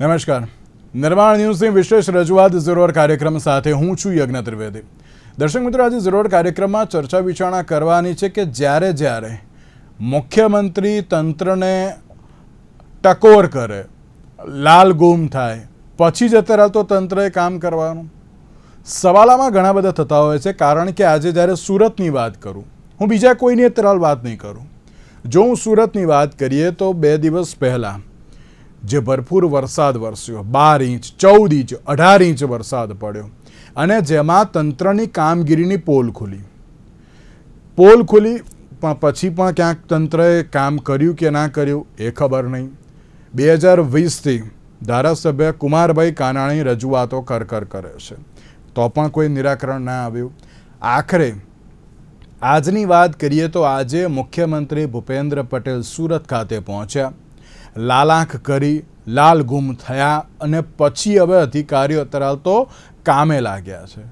નમસ્કાર. નિર્માણ ન્યૂઝની વિશેષ રજૂઆત ઝીરોડ કાર્યક્રમ સાથે હું છું યજ્ઞ ત્રિવેદી. દર્શક મિત્રો, આજે ઝીરોડ કાર્યક્રમમાં ચર્ચા વિચારણા કરવાની છે કે જ્યારે મુખ્યમંત્રી તંત્રને ટકોર કરે, લાલ ગુમ થાય, પછી જ અત્યારે તો તંત્રએ કામ કરવાનું. સવાલામાં ઘણા બધા થતા હોય છે, કારણ કે આજે જ્યારે સુરતની વાત કરું, હું બીજા કોઈની અત્યારે વાત નહીં કરું. જો હું સુરતની વાત કરીએ તો 2 દિવસ પહેલાં જે ભરપૂર વરસાદ વરસ્યો, 12 ઇંચ, 14 ઇંચ, 18 ઇંચ વરસાદ પડ્યો, અને જેમાં તંત્રની કામગીરીની પોલ ખુલી, પણ પછી પણ ક્યાંક તંત્રએ કામ કર્યું કે ના કર્યું એ ખબર નહીં. 2020થી ધારાસભ્ય કુમારભાઈ કાનાણી રજૂઆતો કરે છે, તો પણ કોઈ નિરાકરણ ના આવ્યું. આખરે આજની વાત કરીએ તો આજે મુખ્યમંત્રી ભૂપેન્દ્ર પટેલ સુરત ખાતે પહોંચ્યા, લાલાંખ કરી, લાલ ગુમ થયા, અને પછી હવે અધિકારીઓ અત્યારે તો કામે લાગ્યા છે.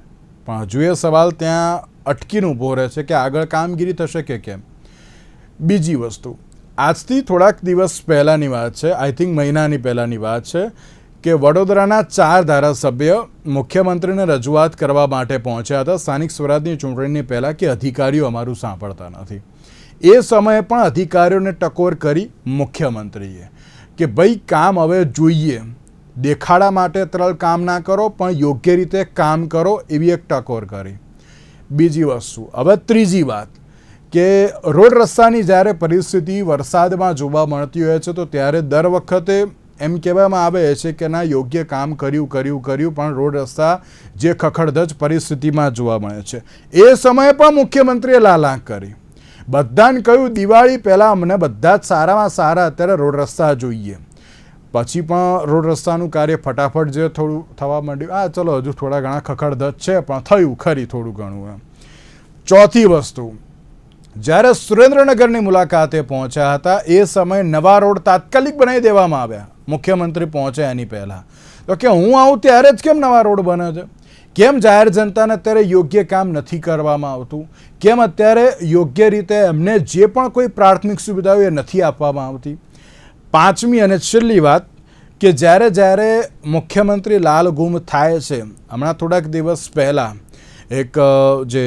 પણ હજુ એ સવાલ ત્યાં અટકીને ઊભો રહે છે કે આગળ કામગીરી થશે કે કેમ. બીજી વસ્તુ, આજથી થોડાક દિવસ પહેલાંની વાત છે, આઈ થિંક મહિનાની પહેલાંની વાત છે, કે વડોદરાના 4 ધારાસભ્ય મુખ્યમંત્રીને રજૂઆત કરવા માટે પહોંચ્યા હતા સ્થાનિક સ્વરાજની ચૂંટણીની પહેલાં કે અધિકારીઓ અમારું સાંભળતા નથી. એ સમયે પણ અધિકારીઓને ટકોર કરી મુખ્યમંત્રીએ કે ભાઈ કામ હવે જોઈએ, દેખાડા માટે તરલ કામ ના કરો, પણ યોગ્ય રીતે કામ કરો, એવી એક ટકોર કરી. બીજી વસ્તુ, હવે ત્રીજી વાત, કે રોડ રસ્તાની જ્યારે પરિસ્થિતિ વરસાદમાં જોવા મળતી હોય છે તો ત્યારે દર વખતે એમ કહેવામાં આવે છે કે ના, યોગ્ય કામ કર્યું, પણ રોડ રસ્તા જે ખખડધજ પરિસ્થિતિમાં જોવા મળે છે. એ સમયે પણ મુખ્યમંત્રીએ લાલાંખ કરી, બધાને કહ્યું દિવાળી પહેલાં અમને બધા જ સારામાં સારા અત્યારે રોડ રસ્તા જોઈએ. પછી પણ રોડ રસ્તાનું કાર્ય ફટાફટ જે થોડું થવા માંડ્યું, ચલો હજુ થોડા ઘણા ખખડધજ છે, પણ થયું ખરી થોડું ઘણું એમ. ચોથી વસ્તુ, જ્યારે સુરેન્દ્રનગરની મુલાકાતે પહોંચ્યા હતા એ સમયે નવા રોડ તાત્કાલિક બનાવી દેવામાં આવ્યા. મુખ્યમંત્રી પહોંચ્યા એની પહેલાં તો કે હું આવું ત્યારે જ કેમ નવા રોડ બને છે, કેમ જાહેર જનતાને અત્યારે યોગ્ય કામ નથી કરવામાં આવતું, કેમ અત્યારે યોગ્ય રીતે એમને જે પણ કોઈ પ્રાથમિક સુવિધાઓ એ નથી આપવામાં આવતી. પાંચમી અને છેલ્લી વાત, કે જ્યારે મુખ્યમંત્રી લાલ ગુમ થાય છે, હમણાં થોડાક દિવસ પહેલાં એક જે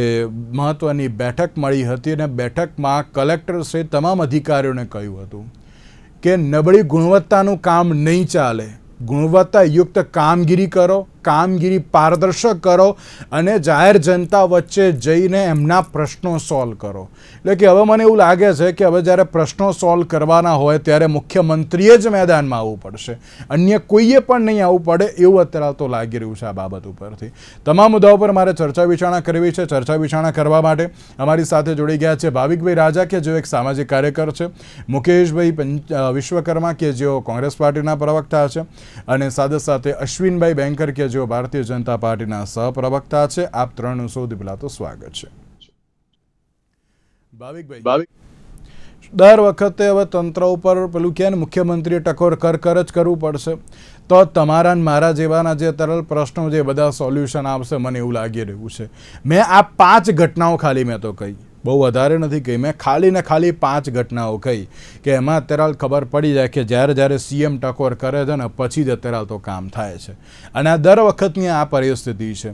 મહત્ત્વની બેઠક મળી હતી, અને બેઠકમાં કલેક્ટર સહિત તમામ અધિકારીઓને કહ્યું હતું કે નબળી ગુણવત્તાનું કામ નહીં ચાલે, ગુણવત્તાયુક્ત કામગીરી કરો, કામગીરી પારદર્શક કરો, અને જાહેર જનતા વચ્ચે જઈને એમના પ્રશ્નો સોલ્વ કરો. એટલે કે હવે મને એવું લાગે છે કે હવે જ્યારે પ્રશ્નો સોલ્વ કરવાના હોય ત્યારે મુખ્યમંત્રીએ જ મેદાનમાં આવવું પડશે, અન્ય કોઈએ પણ નહીં આવવું પડે, એવું અત્યારે તો લાગી રહ્યું છે. આ બાબત ઉપરથી તમામ મુદ્દાઓ પર મારે ચર્ચા વિચારણા કરવી છે. ચર્ચા વિચારણા કરવા માટે અમારી સાથે જોડી ગયા છે ભાવિકભાઈ રાજા, કે જેઓ એક સામાજિક કાર્યકર છે, મુકેશભાઈ વિશ્વકર્મા, કે જેઓ કોંગ્રેસ પાર્ટીના પ્રવક્તા છે, અને સાથે સાથે અશ્વિનભાઈ બેંકર, કે જેઓ ભારતીય જનતા પાર્ટીના સહપ્રવક્તા છે. આપ ત્રણનું સૌથી પહેલા તો સ્વાગત છે. ભાવિકભાઈ, દર વખતે હવે તંત્ર ઉપર પેલું કહે ને, મુખ્યમંત્રીએ ટકોર કર જ કરવું પડશે, તો તમારા મારા જેવાના જે તરલ પ્રશ્નો જે બધા સોલ્યુશન આવશે, મને એવું લાગી રહ્યું છે. મેં આ 5 ઘટનાઓ ખાલી મેં તો કહી, બહુ વધારે નથી કહી, મેં ખાલી 5 ઘટનાઓ કહી કે એમાં અત્યારે ખબર પડી જાય કે જ્યારે સીએમ ટકોર કરે છે ને પછી જ અત્યારે તો કામ થાય છે. અને આ દર વખતની આ પરિસ્થિતિ છે.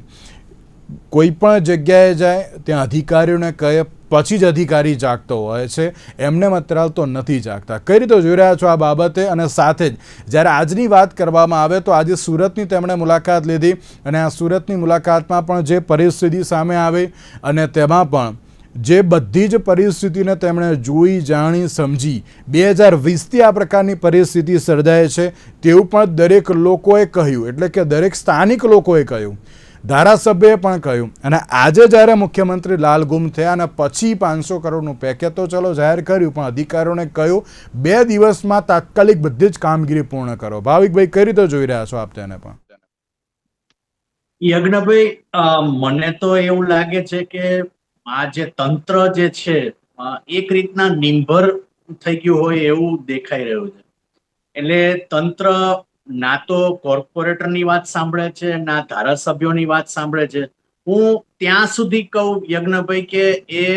કોઈ પણ જગ્યાએ જાય ત્યાં અધિકારીઓને કહે, પછી જ અધિકારી જાગતો હોય છે, એમને અત્યારે તો નથી જાગતા. કઈ રીતે જોઈ રહ્યા છો આ બાબતે? અને સાથે જ જ્યારે આજની વાત કરવામાં આવે તો આજે સુરતની તેમણે મુલાકાત લીધી, અને આ સુરતની મુલાકાતમાં પણ જે પરિસ્થિતિ સામે આવી, અને તેમાં પણ જે બધી જ પરિસ્થિતિને તેમણે જોઈ, જાણી, સમજી 2020થી આ પ્રકારની પરિસ્થિતિ સર્જાય છે તેવું પણ દરેક લોકોએ કહ્યું, એટલે કે દરેક સ્થાનિક લોકોએ કહ્યું, ધારાસભ્યએ પણ કહ્યું. અને આજે જ્યારે મુખ્યમંત્રી લાલ ગુમ થયા અને પછી 500 કરોડનું પેકેજ તો ચલો જાહેર કર્યું, પણ અધિકારીઓને કહ્યું 2 દિવસમાં તાત્કાલિક બધી જ કામગીરી પૂર્ણ કરો. ભાવિકભાઈ, કઈ રીતે જોઈ રહ્યા છો આપ તેને? પણ યજ્ઞભાઈ, મને તો એવું લાગે છે કે આ જે તંત્ર જે છે એક રીતના નિર્ભર થઈ ગયું હોય એવું દેખાઈ રહ્યું છે. એટલે તંત્ર ના તો કોર્પોરેટરની વાત સાંભળે છે, ના ધારાસભ્યોની વાત સાંભળે છે. હું ત્યાં સુધી કહું યજ્ઞભાઈ કે એ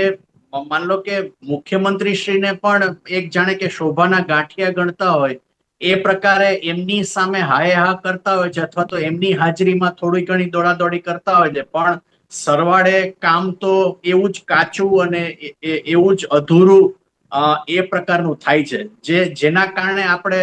માન લો કે મુખ્યમંત્રી શ્રીને પણ એક જાણે કે શોભાના ગાંઠિયા ગણતા હોય એ પ્રકારે એમની સામે હાય હા કરતા હોય છે, અથવા તો એમની હાજરીમાં થોડી ઘણી દોડાદોડી કરતા હોય છે, પણ સરવાળે કામ તો એવું જ કાચું અને એવું જ અધૂરું એ પ્રકારનું થાય છે, જેના કારણે આપણે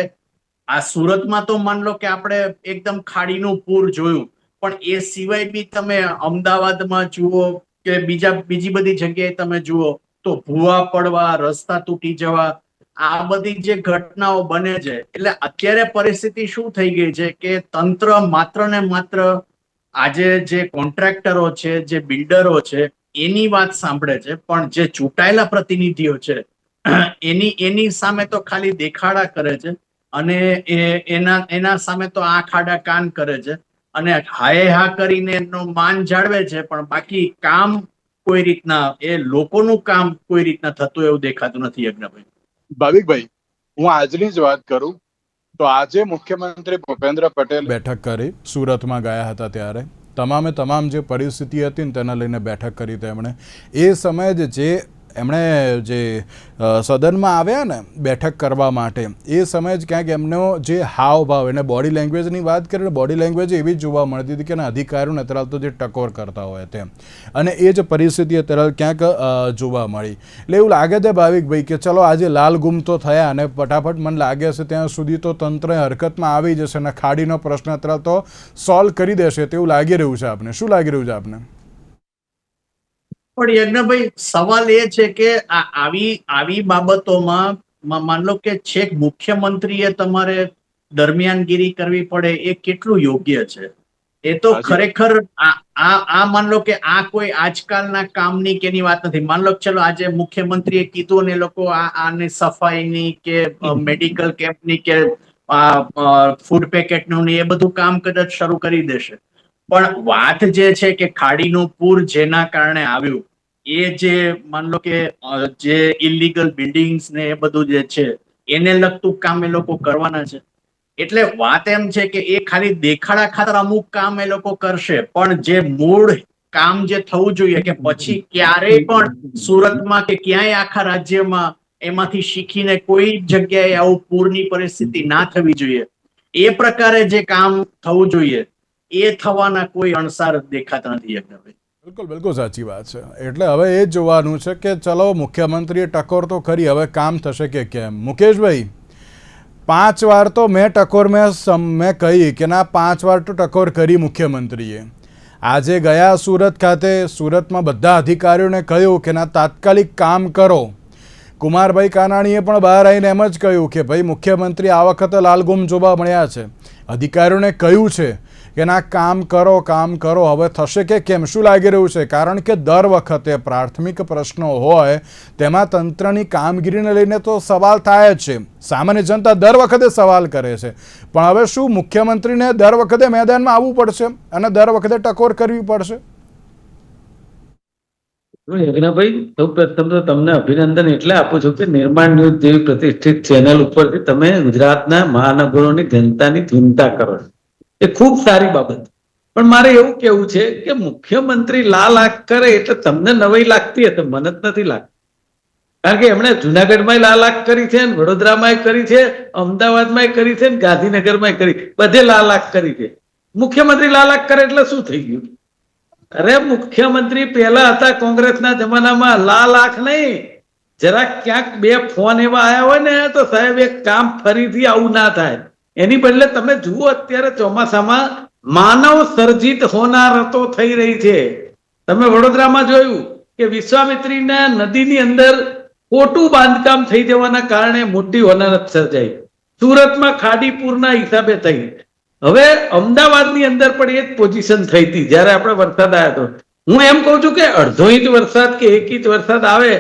આ સુરતમાં તો માન લો કે આપણે એકદમ ખાડીનું પૂર જોયું, પણ એ સિવાય બી તમે અમદાવાદમાં જુઓ કે બીજી બધી જગ્યાએ તમે જુઓ તો ભૂવા પડવા, રસ્તા તૂટી જવા, આ બધી જે ઘટનાઓ બને છે. એટલે અત્યારે પરિસ્થિતિ શું થઈ ગઈ છે કે તંત્ર માત્ર ને માત્ર આજે જે કોન્ટ્રાક્ટરો છે, જે બિલ્ડરો છે, એની વાત સાંભળે છે, પણ જે ચૂંટાયેલા પ્રતિનિધિઓ છે એની સામે તો ખાલી દેખાડા કરે છે, અને એના સામે તો આંખ આડા કાન કરે છે, અને હાય હા કરીને એનું માન જાળવે છે, પણ બાકી કામ કોઈ રીતના એ લોકોનું કામ કોઈ રીતના થતું એવું દેખાતું નથી. યજ્ઞભાઈ, ભાવિકભાઈ, હું આજની જ વાત કરું તો આજે મુખ્યમંત્રી ભૂપેન્દ્ર પટેલ બેઠક કરી, સુરતમાં ગયા હતા ત્યારે તમામ જે પરિસ્થિતિ હતી ને તેને લઈને બેઠક કરી તેમણે. એ સમયે જે એમણે જે સદનમાં આવ્યા ને બેઠક કરવા માટે, એ સમયે જ ક્યાંક એમનો જે હાવભાવ એને બોડી લેંગ્વેજની વાત કરીને બોડી લેંગ્વેજ એવી જ જોવા મળતી હતી કે અધિકારીઓને અત્યારે તો જે ટકોર કરતા હોય તેમ, અને એ જ પરિસ્થિતિ અત્યારે ક્યાંક જોવા મળી. એટલે એવું લાગે છે ભાવિકભાઈ કે ચલો આજે લાલ ગુમ તો થયા અને ફટાફટ મને લાગે છે ત્યાં સુધી તો તંત્ર હરકતમાં આવી જશે અને ખાડીનો પ્રશ્ન અત્યારે તો સોલ્વ કરી દેશે તેવું લાગી રહ્યું છે આપને. શું લાગી રહ્યું છે આપને? પણ યજ્ઞભાઈ, સવાલ એ છે કે આવી બાબતોમાં માન લો કે છેક મુખ્યમંત્રીએ તમારે દરમિયાનગીરી કરવી પડે, એ કેટલું યોગ્ય છે? એ તો ખરેખર આ માન લો કે આ કોઈ આજકાલના કામની કે એની વાત નથી. માન લો ચલો આજે મુખ્યમંત્રીએ કીધું ને એ લોકો આની સફાઈની કે મેડિકલ કેમ્પની કે ફૂડ પેકેટનું એ બધું કામ કદાચ શરૂ કરી દેશે, પણ વાત જે છે કે ખાડીનું પૂર જેના કારણે આવ્યું, એ જે માન લો કે જે ઇલીગલ બિલ્ડિંગ્સ ને એ બધું જે છે એને લગતું કામ એ લોકો કરવાના છે. એટલે વાત એમ છે કે એ ખાલી દેખાડા ખાતર અમુક કામ એ લોકો કરશે, પણ જે મૂળ કામ જે થવું જોઈએ કે પછી ક્યારેય પણ સુરતમાં કે ક્યાંય આખા રાજ્યમાં એમાંથી શીખીને કોઈ જગ્યાએ આવું પૂરની પરિસ્થિતિ ના થવી જોઈએ, એ પ્રકારે જે કામ થવું જોઈએ એ થવાના કોઈ અણસાર દેખાતા નથી. યજ્ઞભાઈ, બિલકુલ સાચી વાત છે. એટલે હવે એ જ જોવાનું છે કે ચલો મુખ્યમંત્રીએ ટકોર તો કરી, હવે કામ થશે કે કેમ. મુકેશભાઈ, 5 વાર તો મેં ટકોર મેં કહી કે ના 5 વાર તો ટકોર કરી મુખ્યમંત્રીએ. આજે ગયા સુરત ખાતે, સુરતમાં બધા અધિકારીઓને કહ્યું કે ના તાત્કાલિક કામ કરો. કુમારભાઈ કાનાણીએ પણ બહાર આવીને એમ જ કહ્યું કે ભાઈ મુખ્યમંત્રી આ વખતે લાલગુમ જોવા મળ્યા છે. અધિકારીઓને કહ્યું છે કે ના કામ કરો, કામ કરો. હવે થશે કે કેમ? શું લાગી રહ્યું છે? કારણ કે દર વખતે પ્રાથમિક પ્રશ્નો હોય તેમાં તંત્રની કામગીરીને લઈને તો સવાલ થાય જ છે. સામાન્ય જનતા દર વખતે સવાલ કરે છે, પણ હવે શું મુખ્યમંત્રીને દર વખતે મેદાનમાં આવવું પડશે અને દર વખતે ટકોર કરવી પડશે? યજ્ઞભાઈ, સૌ પ્રથમ તો તમને અભિનંદન એટલે આપું છું કે નિર્માણ ન્યૂઝ જેવી પ્રતિષ્ઠિત ચેનલ ઉપરથી તમે ગુજરાતના મહાનગરોની જનતાની ચિંતા કરો છો, એ ખૂબ સારી બાબત. પણ મારે એવું કેવું છે કે મુખ્યમંત્રી લાખ કરે એટલે તમને નવાઈ લાગતી હશે, મને જ નથી લાગતી. કારણ કે એમણે જુનાગઢમાં લાખ કરી છે, વડોદરામાં કરી છે, અમદાવાદમાં કરી છે, ગાંધીનગરમાં કરી, બધે લાખ કરી છે. મુખ્યમંત્રી લાખ કરે એટલે શું થઈ ગયું? અરે મુખ્યમંત્રી પહેલા હતા કોંગ્રેસના જમાનામાં, લાખ નહીં, જરા ક્યાંક 2 ફોન એવા આવ્યા હોય ને તો સાહેબ એક કામ ફરીથી આવું ના થાય. એની બદલે તમે જુઓ અત્યારે ચોમાસામાં માનવ સર્જિત હોનારતો થઈ રહી છે. તમે વડોદરામાં જોયું કે વિશ્વામિત્રીના નદીની અંદર ખોટું બાંધકામ થઈ જવાના કારણે મોટી હોનારત સર્જાઈ. સુરતમાં ખાડીપુરના હિસાબે થઈ. હવે અમદાવાદની અંદર પણ એ જ પોઝિશન થઈ હતી જયારે આપણે વરસાદ આવ્યો હતો. હું એમ કહું છું કે 1/2 ઇંચ વરસાદ કે 1 ઇંચ વરસાદ આવે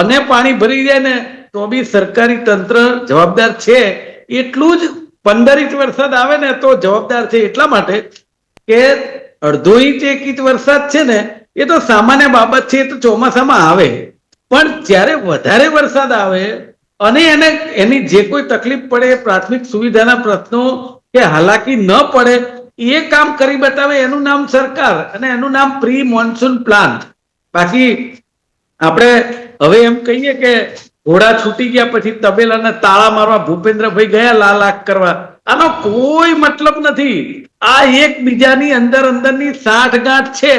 અને પાણી ભરી જાય ને તો બી સરકારી તંત્ર જવાબદાર છે, એટલું જ 15 ઇંચ વરસાદ આવે ને તો જવાબદાર છે. એટલા માટે કે 1/2 ઇંચ 1 ઇંચ વરસાદ છે ને એ તો સામાન્ય બાબત છે, એ તો ચોમાસામાં આવે. પણ જ્યારે વધારે વરસાદ આવે અને એની જે કોઈ તકલીફ પડે, પ્રાથમિક સુવિધાના પ્રશ્નો કે હાલાકી ન પડે, એ કામ કરી બતાવે, એનું નામ સરકાર અને એનું નામ પ્રી મોન્સૂન પ્લાન. બાકી આપણે હવે એમ કહીએ કે ઘોડા છૂટી ગયા પછી તબેલાના તાળા મારવા ભૂપેન્દ્રભાઈ ગયા લાખ કરવા. આનો કોઈ મતલબ નથી. આ એકબીજાની અંદરની સાઠગાંઠ છે.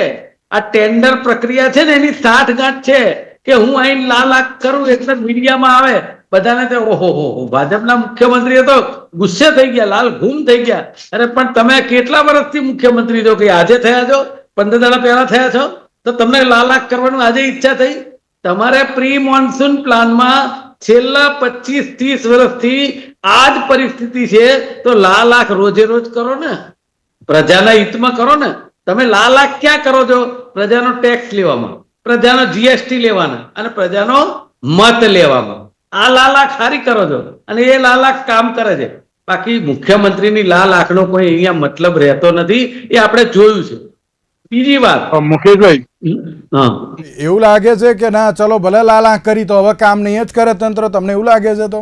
આ ટેન્ડર પ્રક્રિયા છે ને એની સાઠગાંઠ છે કે હું અહીં લાખ કરું એટલે મીડિયામાં આવે બધાને તો ઓહો ભાજપના મુખ્યમંત્રી તો ગુસ્સે થઈ ગયા, લાલ ઘૂમ થઈ ગયા. અરે પણ તમે કેટલા વર્ષથી મુખ્યમંત્રી છો કે આજે થયા છો? 15 દાડા પહેલા થયા છો તો તમને લાખ કરવાનું આજે ઈચ્છા થઈ? તમારે પ્રી મોન્સૂન પ્લાનમાં છેલ્લા 25-30 વર્ષથી આ જ પરિસ્થિતિ છે તો લાખ રોજે રોજ કરો ને, પ્રજાના હિતમાં કરો ને. તમે લાખ ક્યાં કરો છો? પ્રજાનો ટેક્સ લેવામાં, પ્રજાનો જીએસટી લેવાના અને પ્રજાનો મત લેવામાં. આ લાખ હારી કરો છો અને એ લાખ કામ કરે છે. બાકી મુખ્યમંત્રીની લાખનો કોઈ અહીંયા મતલબ રહેતો નથી, એ આપણે જોયું છે. બીજી વાત મુકેશભાઈ, હા, એવું લાગે છે કે ના ચલો ભલે લાખ કરી તો હવે કામ નહીં જ કરે તંત્ર, તમને એવું લાગે છે? તો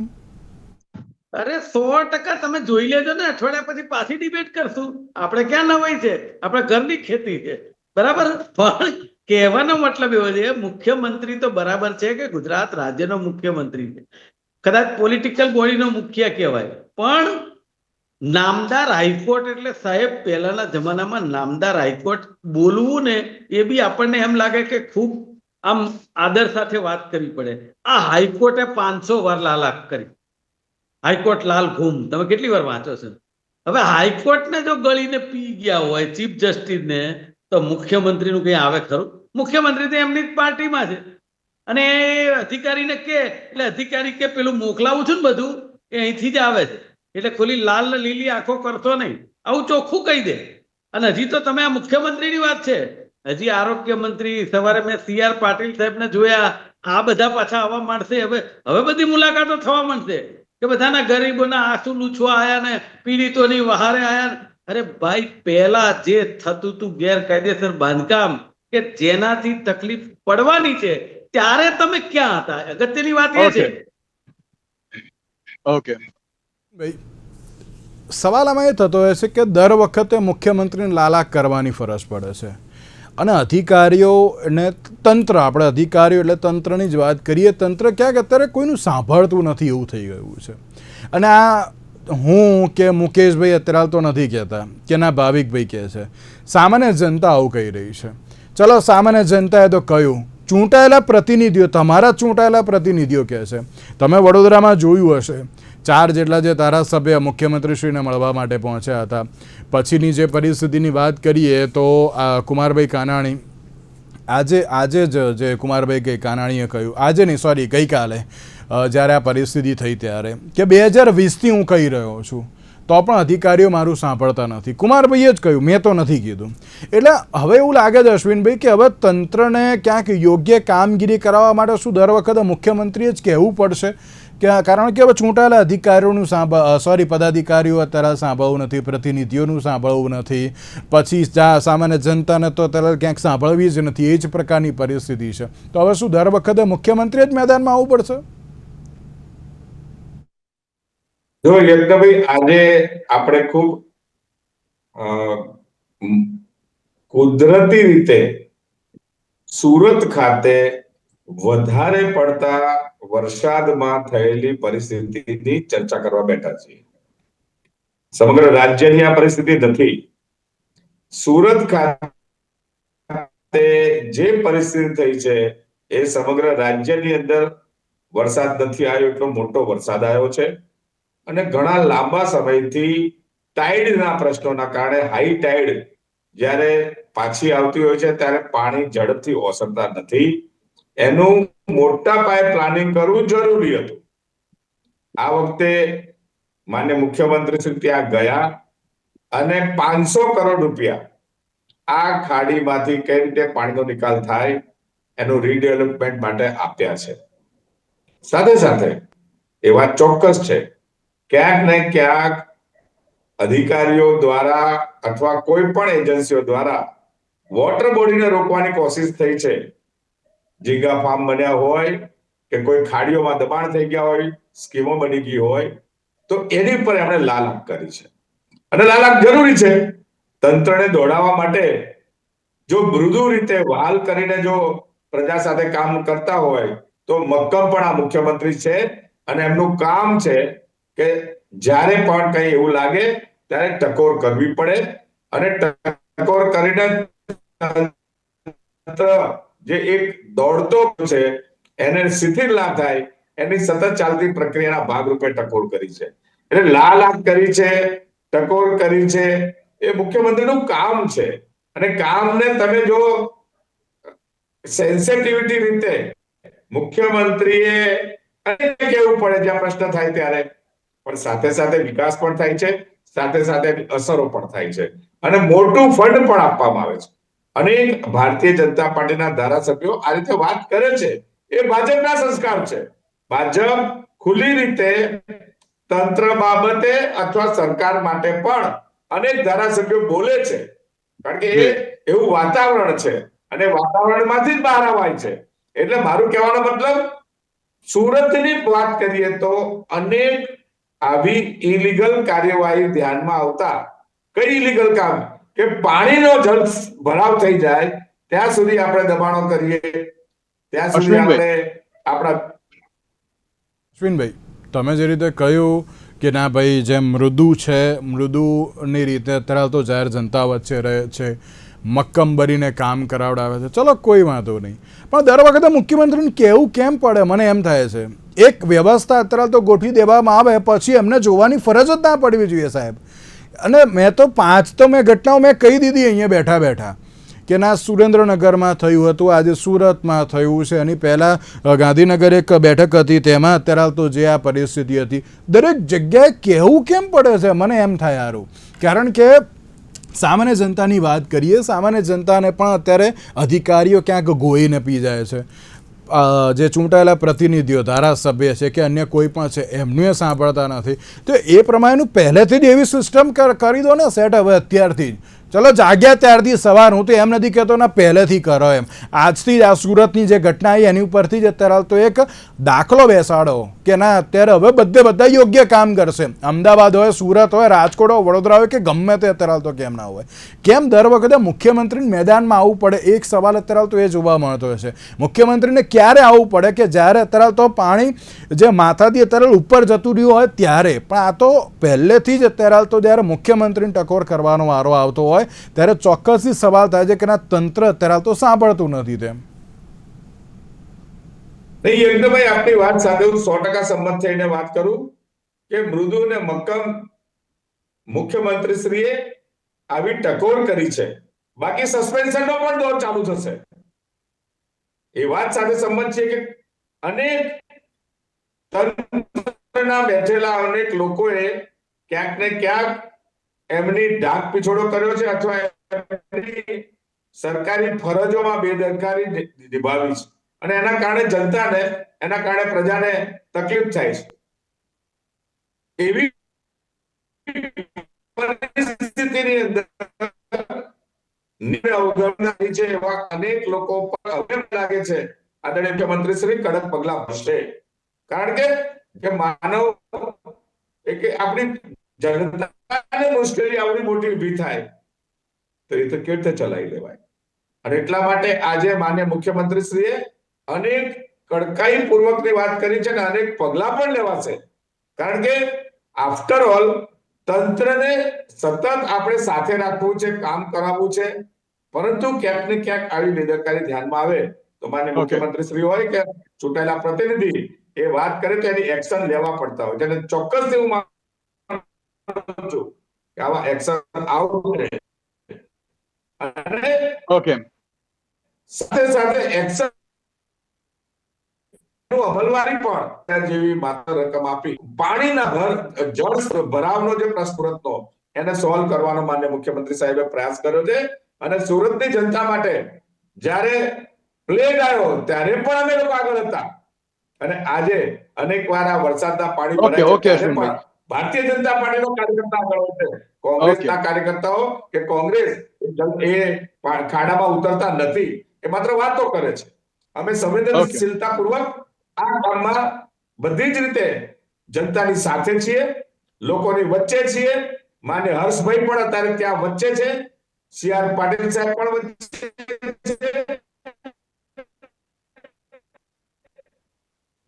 અરે 100% તમે જોઈ લેજો ને, અઠવાડિયા પછી પાછી ડિબેટ કરશું. આપણે ક્યાં નવાઈ છે? આપણે ઘરની ખેતી છે, બરાબર. પણ કહેવાનો મતલબ એવો છે, મુખ્યમંત્રી તો બરાબર છે કે ગુજરાત રાજ્યનો મુખ્યમંત્રી છે, કદાચ પોલિટિકલ બોડીનો મુખ્ય કહેવાય, પણ નામદાર હાઈકોર્ટ એટલે સાહેબ પહેલાના જમાનામાં નામદાર હાઈકોર્ટ બોલવું ને એ બી આપણને એમ લાગે કે ખૂબ આમ આદર સાથે વાત કરવી પડે. આ હાઈકોર્ટે 500 વાર લાખ કરી. હાઈકોર્ટ લાલ ઘૂમ તમે કેટલી વાર વાંચો છો? હવે હાઈકોર્ટને જો ગળીને પી ગયા હોય ચીફ જસ્ટિસને તો મુખ્યમંત્રીનું કઈ આવે ખરું? મુખ્યમંત્રી તો એમની જ પાર્ટીમાં છે અને અધિકારીને કે એટલે અધિકારી કે પેલું મોકલાવું છું ને બધું એ અહીંથી જ આવે છે એટલે ખોલી લાલ લીલી આંખો કરતો નહીં, આવું ચોખ્ખું કહી દે. અને હજી તો તમે આ મુખ્યમંત્રીની વાત છે, હજી આરોગ્ય મંત્રી સવારે મેં CR પાટીલ સાહેબને જોયા, આ બધા પાછા આવવા માંડશે. હવે બધી મુલાકાતો થવા માંડશે કે બધાના ગરીબોના આંસુ લૂછવા આયા ને પીડિતોની વહારે આયા. અરે ભાઈ, પહેલા જે થતું હતું ગેરકાયદેસર બાંધકામ કે જેનાથી તકલીફ પડવાની છે ત્યારે તમે ક્યાં હતા? અગત્યની વાત એ છે. ઓકે ભાઈ, સવાલ આમાં એ થતો હોય છે કે દર વખતે મુખ્યમંત્રીને લાલાક કરવાની ફરજ પડે છે અને અધિકારીઓને તંત્ર, આપણે અધિકારીઓ એટલે તંત્રની જ વાત કરીએ, તંત્ર ક્યાંક અત્યારે કોઈનું સાંભળતું નથી એવું થઈ ગયું છે. અને આ હું કે મુકેશભાઈ અત્યારે તો નથી કહેતા કે ના ભાવિકભાઈ કહે છે, સામાન્ય જનતા આવું કહી રહી છે. ચલો સામાન્ય જનતાએ તો કહ્યું, ચૂંટાયેલા પ્રતિનિધિઓ, તમારા ચૂંટાયેલા પ્રતિનિધિઓ કહે છે. તમે વડોદરામાં જોયું હશે 4 જેટલા જે ધારાસભ્ય મુખ્યમંત્રીશ્રીને મળવા માટે પહોંચ્યા હતા. પછીની જે પરિસ્થિતિની વાત કરીએ તો કુમારભાઈ કાનાણી આજે જ જે કુમારભાઈ કાનાણીએ કહ્યું, આજે નહીં સોરી ગઈકાલે જ્યારે આ પરિસ્થિતિ થઈ ત્યારે કે 2020થી હું કહી રહ્યો છું તો પણ અધિકારીઓ મારું સાંભળતા નથી. કુમારભાઈએ જ કહ્યું, મેં તો નથી કીધું. એટલે હવે એવું લાગે છે અશ્વિનભાઈ કે હવે તંત્રને ક્યાંક યોગ્ય કામગીરી કરાવવા માટે શું દર વખતે મુખ્યમંત્રીએ જ કહેવું પડશે? કે કારણ કે હવે ચૂંટાયેલા અધિકારીઓનું પદાધિકારીઓ અત્યારે સાંભળવું નથી, પ્રતિનિધિઓનું સાંભળવું નથી, પછી સામાન્ય જનતાને તો અત્યારે ક્યાંક સાંભળવી જ નથી. એ જ પ્રકારની પરિસ્થિતિ છે. તો હવે શું દર વખતે મુખ્યમંત્રી જ મેદાનમાં આવવું પડશે? જો યજ્ઞભાઈ, આજે આપણે ખૂબ કુદરતી રીતે સુરત ખાતે વધારે પડતા વરસાદમાં થયેલી પરિસ્થિતિની ચર્ચા કરવા બેઠા છીએ. સમગ્ર રાજ્યની આ પરિસ્થિતિ નથી. સુરત ખાતે જે પરિસ્થિતિ થઈ છે એ સમગ્ર રાજ્યની અંદર વરસાદ નથી આવ્યો, એટલો મોટો વરસાદ આવ્યો છે અને ઘણા લાંબા સમયથી ટાઈડના પ્રશ્નોના કારણે હાઈ ટાઈડ જ્યારે પાછી આવતી હોય છે ત્યારે પાણી ઝડપથી ઓસરતા નથી. એનું મોટા પાયે પ્લાનિંગ કરવું જરૂરી હતું. આ વખતે માન્ય મુખ્યમંત્રી શ્રી ત્યાં ગયા અને 500 કરોડ રૂપિયા આ ખાડીમાંથી કઈ રીતે પાણીનો નિકાલ થાય એનું રીડેવલપમેન્ટ માટે આપ્યા છે. સાથે સાથે એ વાત ચોક્કસ છે, ક્યાંક ને ક્યાંક અધિકારીઓ દ્વારા અથવા કોઈ પણ એજન્સીઓ દ્વારા વોટર બોડીને રોકવાની કોશિશ થઈ છે. ઝીંગા ફાર્મ બન્યા હોય કે કોઈ ખાડીઓમાં દબાણ થઈ ગયા હોય, સ્કીમો બની ગઈ હોય, તો એની પર એમણે લાલાક કરી છે અને લાલાક જરૂરી છે. તંત્રને દોડાવવા માટે જો મૃદુ રીતે વહાલ કરીને જો પ્રજા સાથે કામ કરતા હોય તો મક્કમ પણ આ મુખ્યમંત્રી છે અને એમનું કામ છે કે જ્યારે પણ કઈ એવું લાગે ત્યારે ટકોર કરવી પડે અને ટકોર કરીને જે એક દોડતો છે એને શિથિલ ના થાય એની સતત ચાલતી પ્રક્રિયાના ભાગરૂપે ટકોર કરી છે. એટલે લાલ કરી છે, ટકોર કરી છે, એ મુખ્યમંત્રીનું કામ છે. અને કામને તમે જો સેન્સિટિવિટી રીતે મુખ્યમંત્રીએ કેવું પડે જ્યાં પ્રશ્ન થાય ત્યારે, પણ સાથે સાથે વિકાસ પણ થાય છે, સાથે સાથે અસરો પણ થાય છે અને મોટું ફંડ પણ આપવામાં આવે છે. અનેક ભારતીય જનતા પાર્ટીના ધારાસભ્યો આ રીતે વાત કરે છે, એ ભાજપના સંસ્કાર છે. ભાજપ ખુલ્લી રીતે તંત્ર બાબતે અથવા સરકાર માટે પણ અનેક ધારાસભ્યો બોલે છે, કારણ કે એ એવું વાતાવરણ છે અને વાતાવરણમાંથી જ બહાર આવાય છે. એટલે મારું કહેવાનો મતલબ, સુરતની વાત કરીએ તો અનેક આવી ઇલીગલ કાર્યવાહી ધ્યાનમાં આવતા, કઈ ઇલીગલ કામ કે પાણીનો જળ ભરાવ થઈ જાય ત્યાં સુધી આપણે દબાણો કરીએ, ત્યાં સુધી આપણે આપણા અશ્વિનભાઈ, તમે જે રીતે કહ્યું કે ના ભાઈ જેમ મૃદુ છે, મૃદુની રીતે અત્યારે તો જાહેર જનતા વચ્ચે રહે છે, મક્કમ બનીને કામ કરાવડાવે છે, ચલો કોઈ વાંધો નહીં, પણ દર વખતે મુખ્યમંત્રીને કહેવું કેમ પડે? મને એમ થાય છે એક વ્યવસ્થા અત્યારે તો ગોઠવી દેવામાં આવે પછી એમને જોવાની ફરજ જ ના પડવી જોઈએ સાહેબ. અને મેં તો 5 મેં ઘટનાઓ મેં કહી દીધી અહીંયા બેઠા બેઠા કે ના સુરેન્દ્રનગરમાં થયું હતું, આજે સુરતમાં થયું છે, એની પહેલાં ગાંધીનગર એક બેઠક હતી તેમાં અત્યારે તો જે આ પરિસ્થિતિ હતી, દરેક જગ્યાએ કહેવું કેમ પડે છે? મને એમ થાય સારું, કારણ કે સામાન્ય જનતાની વાત કરીએ, સામાન્ય જનતાને પણ અત્યારે અધિકારીઓ ક્યાંક ગોળીને પી જાય છે. જે ચૂંટાયેલા પ્રતિનિધિઓ, ધારાસભ્ય છે કે અન્ય કોઈ પણ છે, એમનું એ સાંભળતા નથી. તો એ પ્રમાણેનું પહેલેથી જ એવી સિસ્ટમ કરી દો ને સેટ, હવે અત્યારથી જ. ચલો જાગ્યા ત્યારથી સવાર, હું તો એમ નથી કહેતો ને પહેલેથી કરો એમ, આજથી જ આ સુરતની જે ઘટના આવી એની ઉપરથી જ અત્યારે તો એક દાખલો બેસાડો કે ના અત્યારે હવે બધા યોગ્ય કામ કરશે. અમદાવાદ હોય, સુરત હોય, રાજકોટ હોય, વડોદરા હોય કે ગમે તે અત્યારે તો કેમ ના હોય, કેમ દર વખતે મુખ્યમંત્રીને મેદાનમાં આવવું પડે? એક સવાલ અત્યારે તો એ જોવા મળતો હશે, મુખ્યમંત્રીને ક્યારે આવવું પડે કે જ્યારે અત્યારે તો પાણી જે માથાથી અત્યારે ઉપર જતું રહ્યું હોય ત્યારે. પણ આ તો પહેલેથી જ અત્યારે તો જ્યારે મુખ્યમંત્રીને ટકોર કરવાનો વારો આવતો હોય ત્યારે ચોક્કસથી સવાલ થાય છે કે ના તંત્ર અત્યારે તો સાંભળતું નથી તેમ. નહીં, એકદમભાઈ આપની વાત સાથે હું 100% સંમત થઈને વાત કરું કે મૃદુ અને મક્કમ મુખ્યમંત્રીશ્રીએ આવી ટકોર કરી છે. બાકી સસ્પેન્શનનો પણ દોર ચાલુ થશે, એ વાત સાથે સંમત છે કે અનેક તંત્રના બેઠેલા અનેક લોકોએ ક્યાંક ને ક્યાંક એમની ઢાક પીછોડો કર્યો છે અથવા એમની સરકારી ફરજોમાં બેદરકારી નિભાવી છે અને એના કારણે જનતાને, એના કારણે પ્રજાને તકલીફ થાય છે. એવી પરિસ્થિતિની અંદર અવગણના છે એવા અનેક લોકો પર હવે લાગે છે આદરણીય મુખ્યમંત્રી શ્રી કડક પગલા ભરશે, કારણ કે માનવ કે આપણી જનતાને મુશ્કેલી આવડી મોટી ઊભી થાય તો એ તો કેવી રીતે ચલાવી લેવાય? અને એટલા માટે આજે માન્ય મુખ્યમંત્રી શ્રીએ અનેક કડકાઈ પૂર્વકની વાત કરી છે અને અનેક પગલા પણ લેવાશે, કારણ કે આફ્ટર ઓલ તંત્રને સતત આપણે સાથે રાખવું છે, કામ કરાવવું છે, પરંતુ ક્યાંક ને ક્યાંક આવી બેદરકારી ધ્યાનમાં આવે તો માન્ય મુખ્યમંત્રી શ્રી હોય કે ચૂંટાયેલા પ્રતિનિધિ એ વાત કરે તો એની એક્શન લેવા પડતા હોય છે અને ચોક્કસથી હું માનું છું કે આવા એક્શન આવશે અને સાથે સાથે એક્શન અમલવારી પણ જેવી માત્ર રકમ આપી પાણીના જળ ભરાવનો જે પ્રશ્ન એને સોલ્વ કરવાનો માન્ય મુખ્યમંત્રી સાહેબે પ્રયાસ કર્યો છે. અને સુરતની જનતા માટે જ્યારે પ્લેગ આવ્યો ત્યારે પણ અમે લોકો આગળ હતા અને આજે અનેક વાર આ વરસાદના પાણી ભરાય છે ત્યારે પણ ભારતીય જનતા પાર્ટીનો કાર્યકર્તા આગળ છે. કોંગ્રેસના કાર્યકર્તાઓ કે કોંગ્રેસ એ ખાડામાં ઉતરતા નથી, એ માત્ર વાતો કરે છે. અમે સંવેદનશીલતા પૂર્વક આ કામમાં બધી જ રીતે જનતાની સાથે છીએ, લોકોની વચ્ચે છીએ. માન્ય હર્ષભાઈ પણ અત્યારે ત્યાં વચ્ચે છે, CR પાટીલ સાહેબ પણ વચ્ચે છે,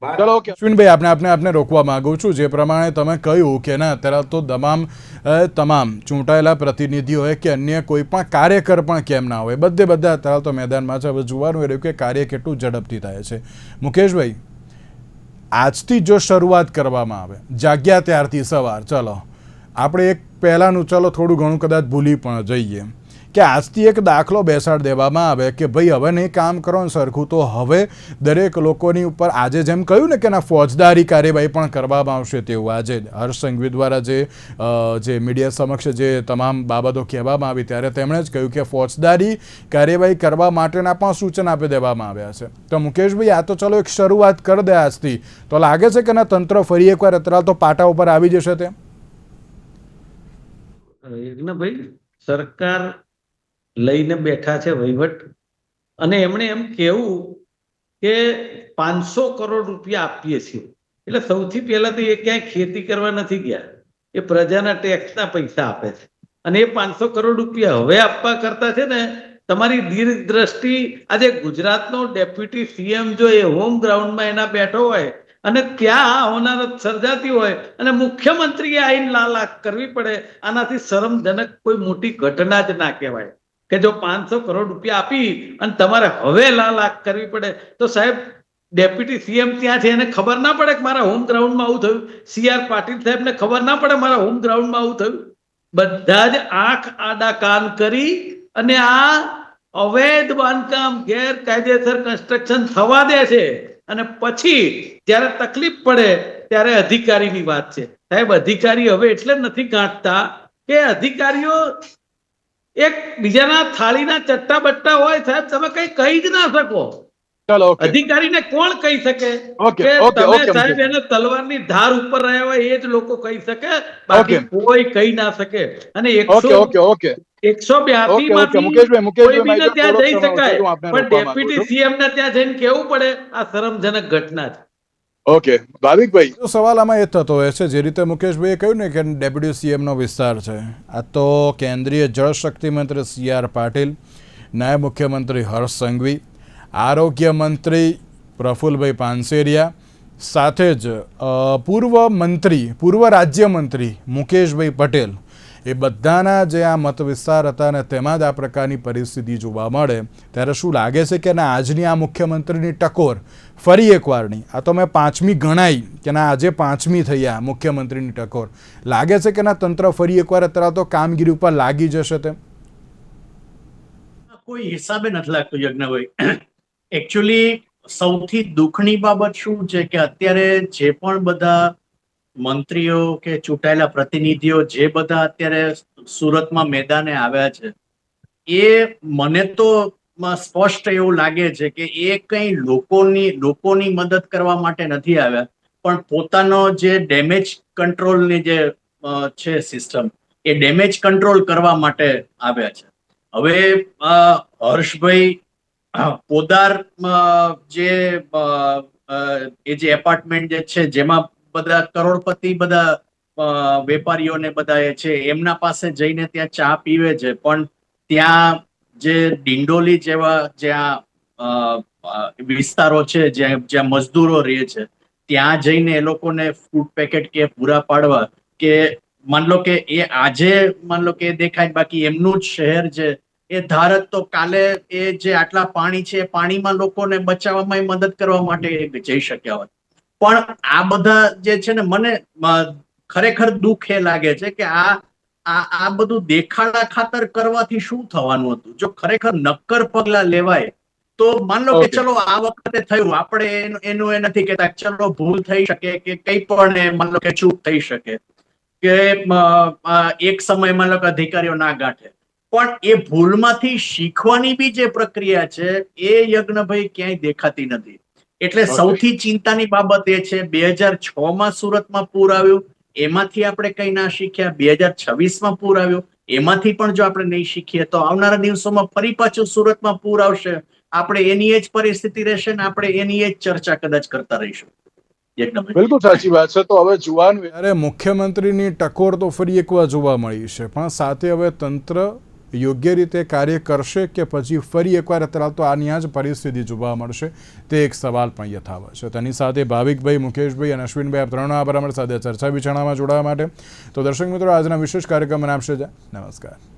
ચલો ઓકે અશ્વિનભાઈ, આપને રોકવા માંગુ છું. જે પ્રમાણે તમે કહ્યું કે ના અત્યારે તો તમામ ચૂંટાયેલા પ્રતિનિધિઓ હોય કે અન્ય કોઈ પણ કાર્યકર પણ કેમ ના હોય, બધા અત્યારે તો મેદાનમાં છે. હવે જોવાનું એ રહ્યું કે કાર્ય કેટલું ઝડપથી થાય છે. મુકેશભાઈ, આજથી જો શરૂઆત કરવામાં આવે, જાગ્યા ત્યારથી સવાર, ચલો આપણે એક પહેલાંનું ચલો થોડું ઘણું કદાચ ભૂલી પણ જઈએ કે આજથી એક દાખલો બેસાડ દેવામાં આવે કે ભાઈ હવે નહીં કામ કરો ને સરખું, તો હવે દરેક લોકોની ઉપર આજે જેમ કહ્યું ને કે ના ફોજદારી કાર્યવાહી પણ કરવામાં આવશે, તેવું આજે હર્ષ સંઘવી દ્વારા જે મીડિયા સમક્ષ જે તમામ બાબતો કહેવામાં આવી ત્યારે તેમણે જ કહ્યું કે ફોજદારી કાર્યવાહી કરવા માટેના પણ સૂચન આપી દેવામાં આવ્યા છે. તો મુકેશભાઈ, આ તો ચલો એક શરૂઆત કરી દે આજથી, તો લાગે છે કે ના તંત્ર ફરી એકવાર અત્યારે તો પાટા ઉપર આવી જશે? તે ભાઈ સરકાર લઈને બેઠા છે વહીવટ, અને એમણે એમ કેવું કે 500 કરોડ રૂપિયા આપીએ છીએ, એટલે સૌથી પહેલા તો એ ક્યાંય ખેતી કરવા નથી ગયા, એ પ્રજાના ટેક્સના પૈસા આપે છે. અને એ 500 કરોડ રૂપિયા હવે આપવા કરતા છે ને તમારી દીર્ઘ દ્રષ્ટિ, આજે ગુજરાતનો ડેપ્યુટી સીએમ જો એ હોમ ગ્રાઉન્ડમાં એના બેઠો હોય અને ત્યાં હોનારત સર્જાતી હોય અને મુખ્યમંત્રીએ આઈને લાલાક કરવી પડે, આનાથી શરમજનક કોઈ મોટી ઘટના જ ના કહેવાય કે જો 500 કરોડ રૂપિયા આપી અને તમારે હવે લાલાક કરવી પડે. તો સાહેબ ડેપ્યુટી સીએમ ત્યાં છે, એને ખબર ના પડે કે મારા હોમ ગ્રાઉન્ડમાં આવું થયું? CR પાટીલ સાહેબને ખબર ના પડે મારા હોમ ગ્રાઉન્ડમાં આવું થયું? બધા જ આંખ આડા કાન કરી અને આ અવૈધ બાંધકામ, ગેરકાયદેસર કન્સ્ટ્રક્શન થવા દે છે, અને પછી જ્યારે તકલીફ પડે ત્યારે અધિકારીની વાત છે. સાહેબ અધિકારી હવે એટલે નથી ગાંઠતા કે અધિકારીઓ એક બીજાના થાળીના ચટ્ટા બટ્ટા હોય. સાહેબ તમે કઈ કહી જ ના શકો. ચલો અધિકારીને કોણ કહી શકે કે તમે સાહેબ એને તલવારની ધાર ઉપર રહ્યા હોય? એ જ લોકો કહી શકે, બાકી કોઈ કહી ના શકે. અને 182 માંથી કોઈ બીને ત્યાં જઈ શકાય, પણ ડેપ્યુટી સીએમ ને ત્યાં જઈને કેવું પડે આ શરમજનક ઘટના છે. ઓકે ભાવિકભાઈ, તો સવાલ આમાં એ થતો હોય છે, જે રીતે મુકેશભાઈએ કહ્યું ને કે ડેપ્યુટી સીએમનો વિસ્તાર છે, આ તો કેન્દ્રીય જળશક્તિ મંત્રી CR પાટીલ, નાયબ મુખ્યમંત્રી હર્ષ સંઘવી, આરોગ્ય મંત્રી પ્રફુલભાઈ પાનસેરિયા, સાથે જ પૂર્વ રાજ્યમંત્રી મુકેશભાઈ પટેલ, એ બધાના જે આ મત વિસ્તાર હતા ને તેમાં જ આ પ્રકારની પરિસ્થિતિ જોવા મળે ત્યારે શું લાગે છે કે ના આજની આ મુખ્યમંત્રીની ટકોર ફરી એકવારની, આ તો મેં 5મી ગણાઈ કે ના આજે 5મી થઈ આ મુખ્યમંત્રીની ટકોર, લાગે છે કે ના તંત્ર ફરી એકવાર અત્યારે તો કામગીરી ઉપર લાગી જશે? તેમ કોઈ હિસાબે નથી લાગતું યજ્ઞભાઈ. એકચ્યુઅલી સૌથી દુઃખની બાબત શું છે કે અત્યારે જે પણ બધા મંત્રીઓ કે ચૂંટાયેલા પ્રતિનિધિઓ જે બધા અત્યારે સુરતમાં મેદાને આવ્યા છે, એ મને તો સ્પષ્ટ એવું લાગે છે કે એ કઈ લોકોની મદદ કરવા માટે નથી આવ્યા, પણ પોતાનો જે ડેમેજ કંટ્રોલની જે છે સિસ્ટમ, એ ડેમેજ કંટ્રોલ કરવા માટે આવ્યા છે. હવે હર્ષભાઈ પોદાર જે એપાર્ટમેન્ટ જે છે જેમાં બધા કરોડપતિ બધા વેપારીઓને બધા એ છે, એમના પાસે જઈને ત્યાં ચા પીવે છે, પણ ત્યાં જે ડિંડોલી જેવા જ્યાં વિસ્તારો છે જ્યાં મજદૂરો રહે છે, ત્યાં જઈને એ લોકોને ફૂડ પેકેટ કે પૂરા પાડવા, કે માન લો કે એ આજે માન લો કે દેખાય, બાકી એમનું જ શહેર છે એ ધારત તો કાલે એ જે આટલા પાણી છે એ પાણીમાં લોકોને બચાવવામાં મદદ કરવા માટે જઈ શક્યા હોત. પણ આ બધા જે છે ને, મને ખરેખર દુઃખ એ લાગે છે કે આ બધું દેખાડા ખાતર કરવાથી શું થવાનું હતું? જો ખરેખર નક્કર પગલા લેવાય તો માન લો કે ચલો આ વખતે થયું, આપણે એનું એ નથી કહેતા ચલો ભૂલ થઈ શકે કે કઈ પણ માન લો કે ચૂક થઈ શકે, કે એક સમય માન લો કે અધિકારીઓ ના ગાંઠે, પણ એ ભૂલમાંથી શીખવાની બી જે પ્રક્રિયા છે એ યજ્ઞભાઈ ક્યાંય દેખાતી નથી. એટલે સૌથી ચિંતાની બાબત એ છે 2006માં સુરતમાં પૂર આવ્યું, એમાંથી આપણે કઈ ના શીખ્યા. 2026માં પૂર આવ્યું, એમાંથી પણ જો આપણે નહીં શીખીએ તો આવનારા દિવસોમાં ફરી પાછું સુરતમાં પૂર આવશે, આપણે એની જ પરિસ્થિતિ રહેશે ને આપણે એની જ ચર્ચા કદાચ કરતા રહીશું. બિલકુલ સાચી વાત છે. તો હવે જોવાનું, અરે મુખ્યમંત્રીની ટકોર તો ફરી એકવાર જોવા મળી છે, પણ સાથે હવે તંત્ર યોગ્ય રીતે કાર્ય કરશે કે પછી ફરી એકવાર અત્યારે તો આની આ જ પરિસ્થિતિ જોવા મળશે તે એક સવાલ પણ યથાવત છે. તેની સાથે ભાવિકભાઈ, મુકેશભાઈ અને અશ્વિનભાઈ આપ ત્રણનો આભાર અમારી સાથે ચર્ચા વિચારણામાં જોડાવા માટે. તો દર્શક મિત્રો, આજના વિશેષ કાર્યક્રમ આપશે. નમસ્કાર.